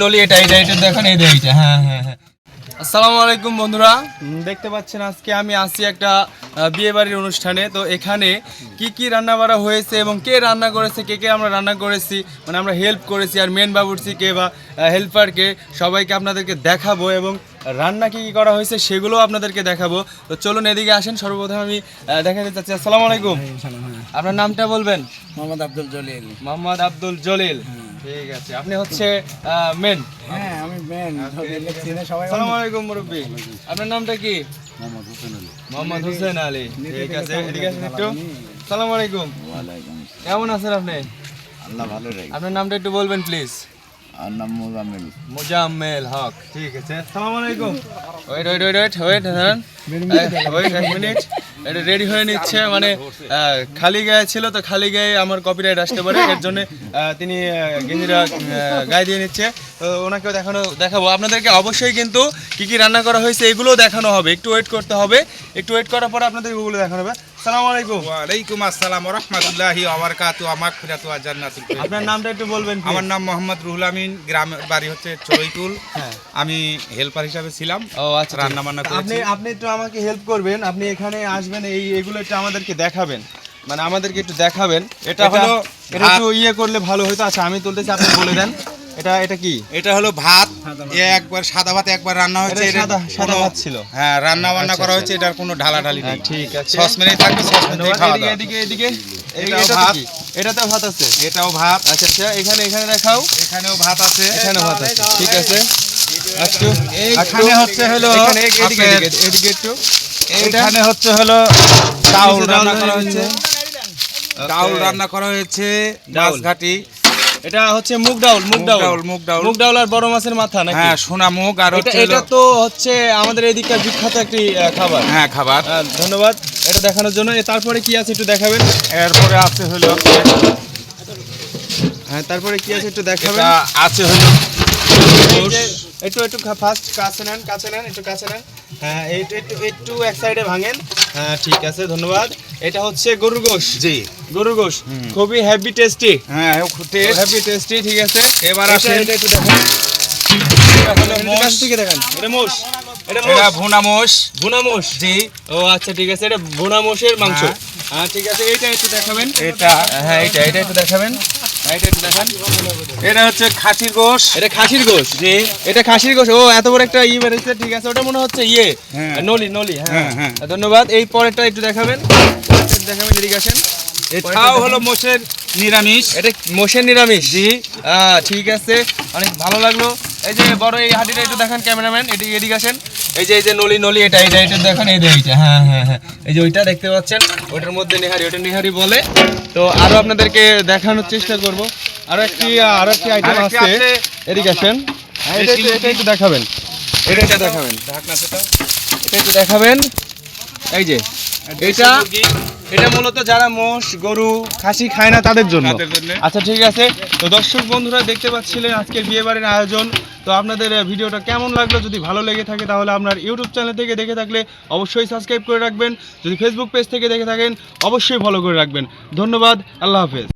নলি এটা দেখেন এইটা হ্যাঁ হ্যাঁ হ্যাঁ। আসসালামু আলাইকুম বন্ধুরা, দেখতে পাচ্ছেন আজকে আমি আসি একটা বিয়ে বাড়ির অনুষ্ঠানে। তো এখানে কি কি রান্না বাড়া হয়েছে এবং কে রান্না করেছে, কে আমরা রান্না করেছি, মানে আমরা হেল্প করেছি, আর মেন বাবুর্চি কে বা হেল্পারকে সবাইকে আপনাদেরকে দেখাবো এবং রান্না কি কি করা হয়েছে সেগুলোও আপনাদেরকে দেখাবো। তো চলুন এদিকে আসেন। সর্বপ্রথম আমি দেখাতে চাচ্ছি। আসসালামু আলাইকুম, আপনার নামটা বলবেন? মোহাম্মদ আব্দুল জলিল। মোহাম্মদ আব্দুল জলিল, ঠিক আছে। আপনি হচ্ছে মেন? হ্যাঁ, আমি মেন। আসসালামু আলাইকুম মুরব্বি, আপনার নামটা কি? মোহাম্মদ হোসেন আলী, ঠিক আছে। এদিকে আসেন একটু। আসসালামু আলাইকুম, কেমন আছেন আপনি? আল্লাহ ভালো রাখে। আপনার নামটা একটু বলবেন প্লিজ? আর নাম মোজাম্মেল। মোজাম্মেল হক, ঠিক আছে। আসসালামু আলাইকুম। ওয়েট এক মিনিট, এটা রেডি হয়ে নিচ্ছে। মানে খালি গায়ে ছিল তো, খালি গায়ে আমার কপিরাইট আসতে পারে, এর জন্য তিনি গেঞ্জিরা গায়ে দিয়ে নিচ্ছে। তো ওনাকেও দেখাবো আপনাদেরকে। অবশ্যই কিন্তু কি কি রান্না করা হয়েছে এগুলোও দেখানো হবে। একটু ওয়েট করতে হবে, একটু ওয়েট করার পরে আপনাদের এগুলো দেখানো হবে। আসসালামু আলাইকুম। ওয়ালাইকুম আসসালাম ওয়া রাহমাতুল্লাহি ওয়া বারাকাতুহু। মাগফিরাতু ওয়া জান্নাতুল ফিরদাউস। আপনার নামটা একটু বলবেন? আমার নাম মোহাম্মদ রুহুল আমিন, গ্রামের বাড়ি হচ্ছে চড়ইতুল। হ্যাঁ, আমি হেল্পার হিসাবে ছিলাম। ও আচ্ছা, রান্না বান্না করেছি। আপনি একটু আমাকে হেল্প করবেন। আপনি এখানে আসবেন, এগুলো একটু আমাদেরকে দেখাবেন, মানে আমাদেরকে একটু দেখাবেন। এটা হলো এটা একটু ইয়ে করলে ভালো হতো। আচ্ছা আমি তুলতেছি, আপনি বলে দেন। এটা কি? এটা হলো ভাত। একবার সাদা ভাত একবার রান্না হয়েছে। এটা সাদা ভাত ছিল। হ্যাঁ, রান্না বান্না আচ্ছা, করা আচ্ছা। হয়েছে। এটার কোনো ঢালাঢালি নেই। ঠিক আছে, সসপ্যানেই থাকবে, সসপ্যানেই খাওয়া দাওয়া। এদিকে এটাও এটা ভাত। কি? এটাতেও ভাত আছে? এটাও ভাত। আচ্ছা আচ্ছা, এখানে দেখাও। এখানেও ভাত আছে। এখানেও ভাত আছে, ঠিক আছে। একটু এখানে হচ্ছে হলো এদিকে একটু। এখানে হচ্ছে হলো চাউল রান্না করা হয়েছে। Okay. চাউল রান্না করা হয়েছে ডাউল। মাছঘাটি। এটা হচ্ছে মুগ ডাউল। মুগ ডাউল আর বড় মাছের মাথা নাকি? হ্যাঁ, সোনা মুগ। আর হচ্ছে এটা তো হচ্ছে আমাদের এদিককার বিখ্যাত একটি খাবার। হ্যাঁ, খাবার। ধন্যবাদ এটা দেখানোর জন্য। তারপরে কি আছে একটু দেখাবেন? এরপরে আছে হলো হ্যাঁ, তারপরে কি আছে একটু দেখাবেন? এটা আছে হলো একটু ফার্স্ট কাছে নেন, একটু কাছে নেন। হ্যাঁ, একটু এক সাইডে ভাঙেন। হ্যাঁ, ঠিক আছে, ধন্যবাদ। এটা হচ্ছে গরুর গোশ। জি, গরুর গোশ, খুবই হেভি টেস্টি। হ্যাঁ, হেভি টেস্টি, ঠিক আছে। এবার আসেন। এটা একটু দেখেন। এটা হলো মোষ। কাছ থেকে দেখেন। এটা মোষ। এটা ভুনা মোষ। ভুনা মোষ। জি। ও আচ্ছা, ঠিক আছে। এটা ভুনা মোষের মাংস। হ্যাঁ। হ্যাঁ, ঠিক আছে। এইটা একটু দেখাবেন। এটা হ্যাঁ, এটা একটু দেখাবেন। এটা একটু দেখান। এটা হচ্ছে খাসির গোশ। এটা খাসির গোশ। জি। এটা খাসির গোশ। ও এত বড় একটা বেরিয়েছে, ঠিক আছে। ওটা মনে হচ্ছে হ্যাঁ। নলি। হ্যাঁ, হ্যাঁ, হ্যাঁ। ধন্যবাদ। এই পরেরটা একটু দেখাবেন। এদিকে আসেন। এটাও হলো মোষের নিরামিষ। এটা মোষের নিরামিষ। জি। ঠিক আছে, অনেক ভালো লাগলো। এই যে বড় এই হাঁটিটা একটু দেখান ক্যামেরাম্যান, এদিকে আসেন। এই যে নলি এটা দেখেন। এইটা হ্যাঁ হ্যাঁ হ্যাঁ, এই যে ওইটা দেখতে পাচ্ছেন, ওইটার মধ্যে নেহারি, ওটা নেহারি বলে। তো আরো আপনাদেরকে দেখানোর চেষ্টা করব। আরো একটি আইটেম আছে। এদিকে আসেন। হ্যাঁ, এটা একটু দেখাবেন। এটা দেখাবেন। এটা একটু দেখাবেন। এই যে এটা মূলত যারা মোষ গরু খাসি খায় না তাদের জন্য। আচ্ছা, ঠিক আছে। তো দর্শক বন্ধুরা, দেখতে পাচ্ছিলেন আজকের বিয়ে বাড়ির আয়োজন। তো আপনাদের ভিডিওটা কেমন লাগলো? যদি ভালো লেগে থাকে তাহলে আপনার ইউটিউব চ্যানেল থেকে দেখে থাকলে অবশ্যই সাবস্ক্রাইব করে রাখবেন। যদি ফেসবুক পেজ থেকে দেখে থাকেন অবশ্যই ফলো করে রাখবেন। ধন্যবাদ, আল্লাহ হাফেজ।